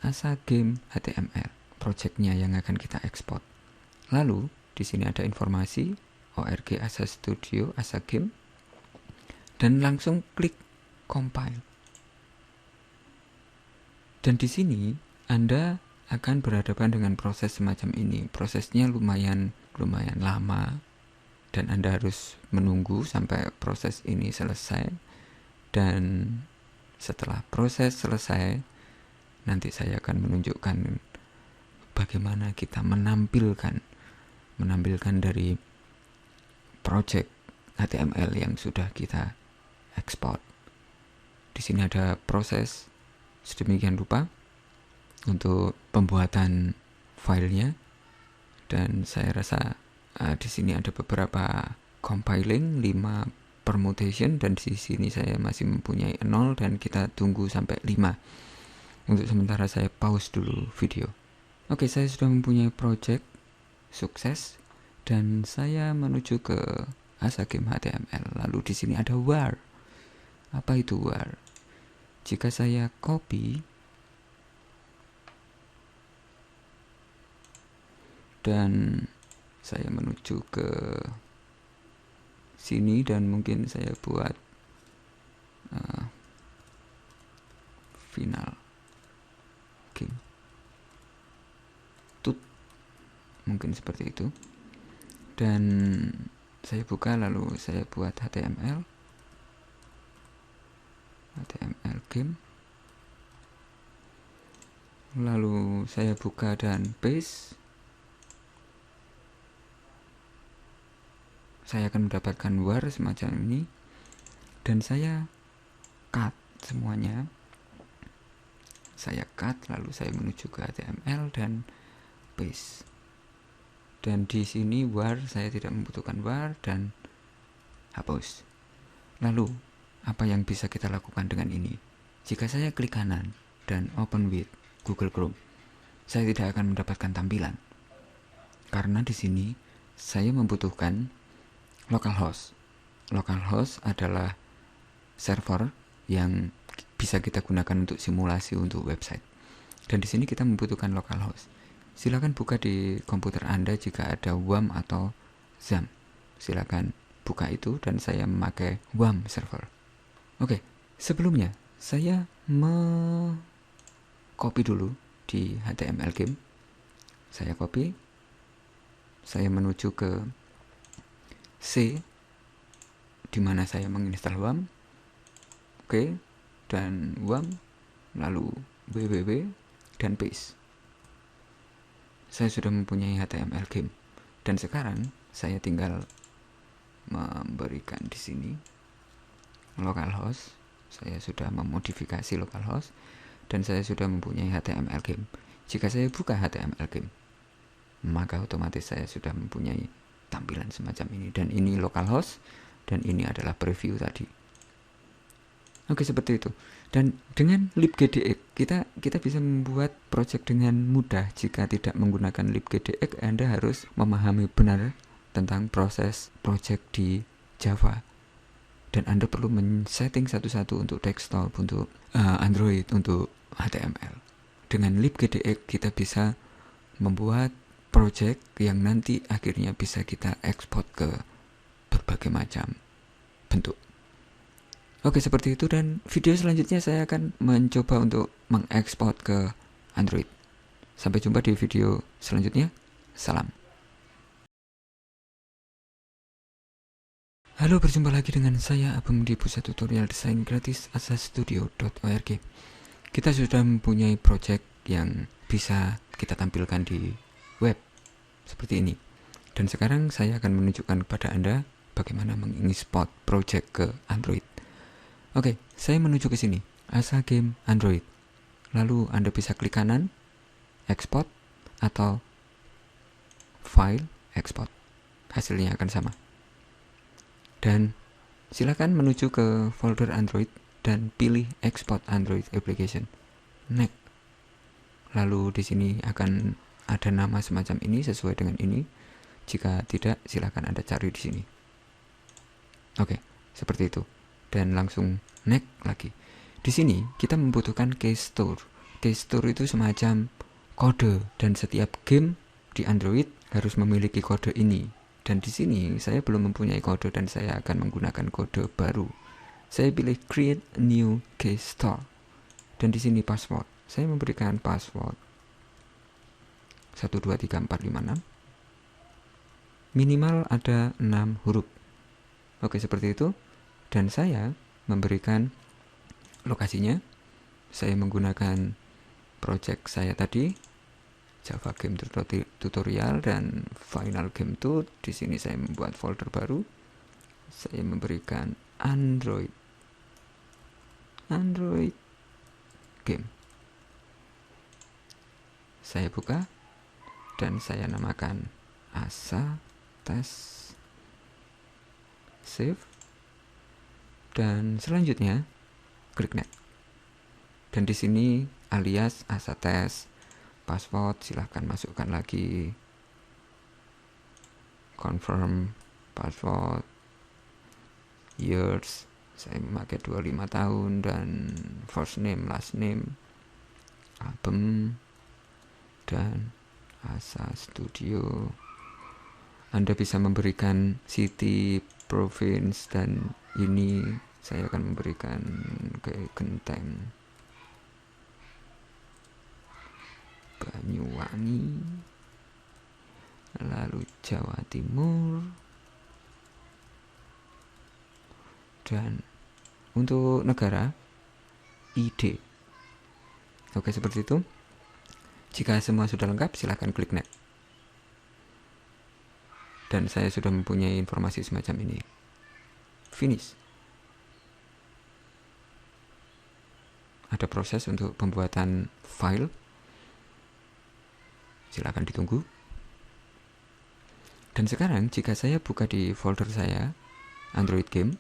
Asagame HTML, projectnya yang akan kita ekspor. Lalu di sini ada informasi org Asa Studio Asagame, dan langsung klik compile. Dan di sini Anda akan berhadapan dengan proses semacam ini. Prosesnya lumayan lama dan Anda harus menunggu sampai proses ini selesai. Dan setelah proses selesai, nanti saya akan menunjukkan bagaimana kita menampilkan dari project HTML yang sudah kita ekspor. Di sini ada proses sedemikian rupa untuk pembuatan filenya, dan saya rasa di sini ada beberapa compiling, 5 permutation, dan di sini saya masih mempunyai 0 dan kita tunggu sampai 5. Untuk sementara saya pause dulu video. Oke, saya sudah mempunyai project sukses dan saya menuju ke Asagame HTML. Lalu di sini ada var. Apa itu var? Jika saya copy dan saya menuju ke sini dan mungkin saya buat final game tut, mungkin seperti itu, dan saya buka lalu saya buat HTML game, lalu saya buka dan paste. Saya akan mendapatkan var semacam ini dan saya cut semuanya. Saya cut lalu saya menuju ke HTML dan paste. Dan di sini var, saya tidak membutuhkan var dan hapus. Lalu apa yang bisa kita lakukan dengan ini? Jika saya klik kanan dan open with Google Chrome, saya tidak akan mendapatkan tampilan karena di sini saya membutuhkan localhost. Localhost adalah server yang bisa kita gunakan untuk simulasi untuk website. Dan di sini kita membutuhkan localhost. Silakan buka di komputer Anda jika ada WAM atau XAMPP. Silakan buka itu dan saya memakai WAM server. Oke, sebelumnya saya copy dulu di HTML game. Saya copy. Saya menuju ke C di mana saya menginstal WAM. Oke, dan WAM, lalu www dan paste. Saya sudah mempunyai HTML game dan sekarang saya tinggal memberikan di sini localhost. Saya sudah memodifikasi localhost dan saya sudah mempunyai HTML game. Jika saya buka HTML game, maka otomatis saya sudah mempunyai tampilan semacam ini, dan ini localhost dan ini adalah preview tadi. Oke, seperti itu. Dan dengan libgdx kita bisa membuat project dengan mudah. Jika tidak menggunakan libgdx, Anda harus memahami benar tentang proses project di Java. Dan Anda perlu men-setting satu-satu untuk desktop, untuk Android, untuk HTML. Dengan libgdx kita bisa membuat project yang nanti akhirnya bisa kita ekspor ke berbagai macam bentuk. Oke, seperti itu, dan video selanjutnya saya akan mencoba untuk mengekspor ke Android. Sampai jumpa di video selanjutnya. Salam. Halo, berjumpa lagi dengan saya Abang di pusat tutorial desain gratis asastudio.org. Kita sudah mempunyai project yang bisa kita tampilkan di web seperti ini. Dan sekarang saya akan menunjukkan kepada Anda bagaimana mengekspor project ke Android. Oke, saya menuju ke sini, Asagame Android. Lalu Anda bisa klik kanan, export, atau file, export. Hasilnya akan sama. Dan silakan menuju ke folder Android dan pilih export Android application. Next. Lalu di sini akan ada nama semacam ini sesuai dengan ini. Jika tidak, silakan Anda cari di sini. Oke, seperti itu. Dan langsung next lagi. Di sini kita membutuhkan case store. Case store itu semacam kode, dan setiap game di Android harus memiliki kode ini. Dan di sini saya belum mempunyai kode dan saya akan menggunakan kode baru. Saya pilih create new case store. Dan di sini password. Saya memberikan password 1, 2, 3, 4, 5, 6. Minimal ada 6 huruf. Oke, seperti itu. Dan saya memberikan lokasinya. Saya menggunakan project saya tadi, Java Game Tutorial dan Final Game Tutor. Di sini saya membuat folder baru. Saya memberikan Android Game. Saya buka dan saya namakan Asa Test, save, dan selanjutnya klik next. Dan di sini alias Asa Test, password silahkan masukkan lagi, confirm password, years saya memakai 25 tahun, dan first name, last name, album, dan Asa Studio. Anda bisa memberikan city, province, dan ini saya akan memberikan ke Genteng, Banyuwangi, lalu Jawa Timur, dan untuk negara ID. Oke, seperti itu. Jika semua sudah lengkap, silakan klik next. Dan saya sudah mempunyai informasi semacam ini. Finish. Ada proses untuk pembuatan file. Silakan ditunggu. Dan sekarang jika saya buka di folder saya, Android Game,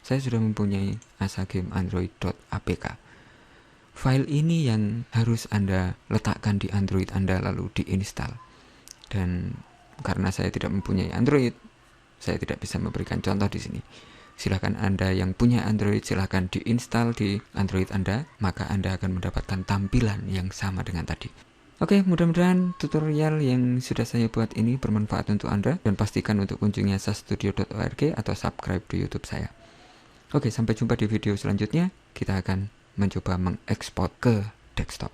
saya sudah mempunyai Asa Game Android.apk. File ini yang harus Anda letakkan di Android Anda lalu diinstal. Dan karena saya tidak mempunyai Android, saya tidak bisa memberikan contoh di sini. Silakan Anda yang punya Android, silakan diinstal di Android Anda, maka Anda akan mendapatkan tampilan yang sama dengan tadi. Oke, mudah-mudahan tutorial yang sudah saya buat ini bermanfaat untuk Anda, dan pastikan untuk kunjungi asastudio.org atau subscribe di YouTube saya. Oke, sampai jumpa di video selanjutnya. Kita akan mencoba mengekspor ke desktop.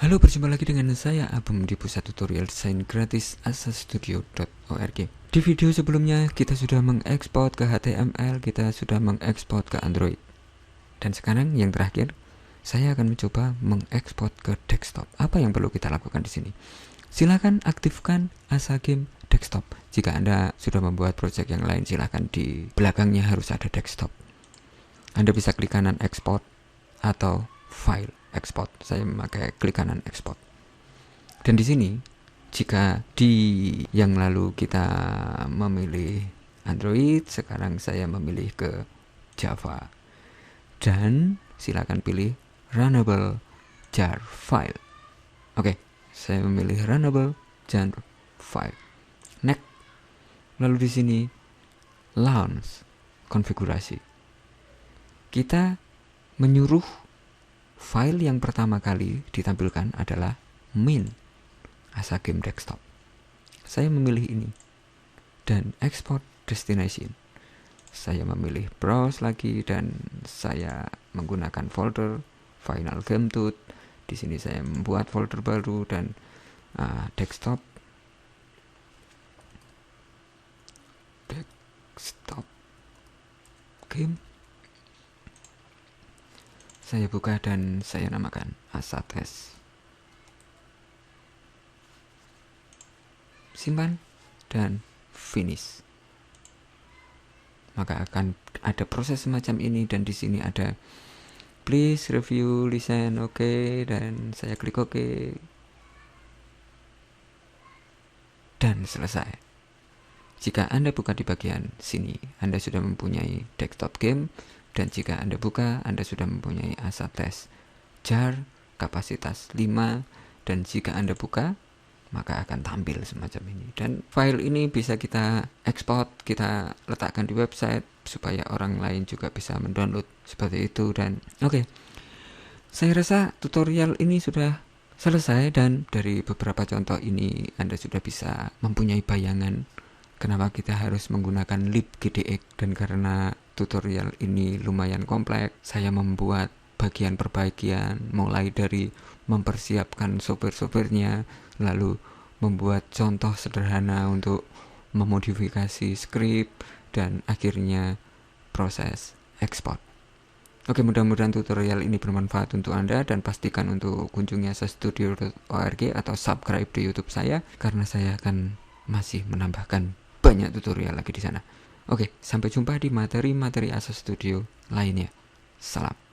Halo, berjumpa lagi dengan saya Abem di pusat tutorial desain gratis asastudio.org. Di video sebelumnya kita sudah mengekspor ke HTML, kita sudah mengekspor ke Android. Dan sekarang yang terakhir, saya akan mencoba mengekspor ke desktop. Apa yang perlu kita lakukan di sini? Silakan aktifkan Asa Game Desktop. Jika Anda sudah membuat project yang lain, silakan di belakangnya harus ada desktop. Anda bisa klik kanan export atau file export. Saya memakai klik kanan export. Dan di sini, jika di yang lalu kita memilih Android, sekarang saya memilih ke Java. Dan silakan pilih runnable jar file. Oke, saya memilih runnable jar file. Next. Lalu di sini launch konfigurasi. Kita menyuruh file yang pertama kali ditampilkan adalah main Asa Game Desktop. Saya memilih ini dan export destination. Saya memilih browse lagi dan saya menggunakan folder Final Game Tutor. Di sini saya membuat folder baru dan desktop game. Saya buka dan saya namakan Asa Test. Simpan dan finish. Maka akan ada proses semacam ini, dan di sini ada please review listen, oke, dan saya klik oke. Dan selesai. Jika Anda buka di bagian sini, Anda sudah mempunyai desktop game. Dan jika Anda buka, Anda sudah mempunyai Asa Test jar kapasitas 5. Dan jika Anda buka, maka akan tampil semacam ini. Dan file ini bisa kita ekspor, kita letakkan di website supaya orang lain juga bisa mendownload seperti itu. Dan oke, saya rasa tutorial ini sudah selesai, dan dari beberapa contoh ini Anda sudah bisa mempunyai bayangan kenapa kita harus menggunakan libgdx. Dan karena tutorial ini lumayan kompleks, saya membuat perbaikan-perbaikan, mulai dari mempersiapkan software-softwarenya, lalu membuat contoh sederhana untuk memodifikasi script, dan akhirnya proses ekspor. Oke, mudah-mudahan tutorial ini bermanfaat untuk Anda, dan pastikan untuk kunjungi asastudio.org atau subscribe di YouTube saya, karena saya akan masih menambahkan banyak tutorial lagi di sana. Oke, sampai jumpa di materi-materi Asa Studio lainnya. Salam.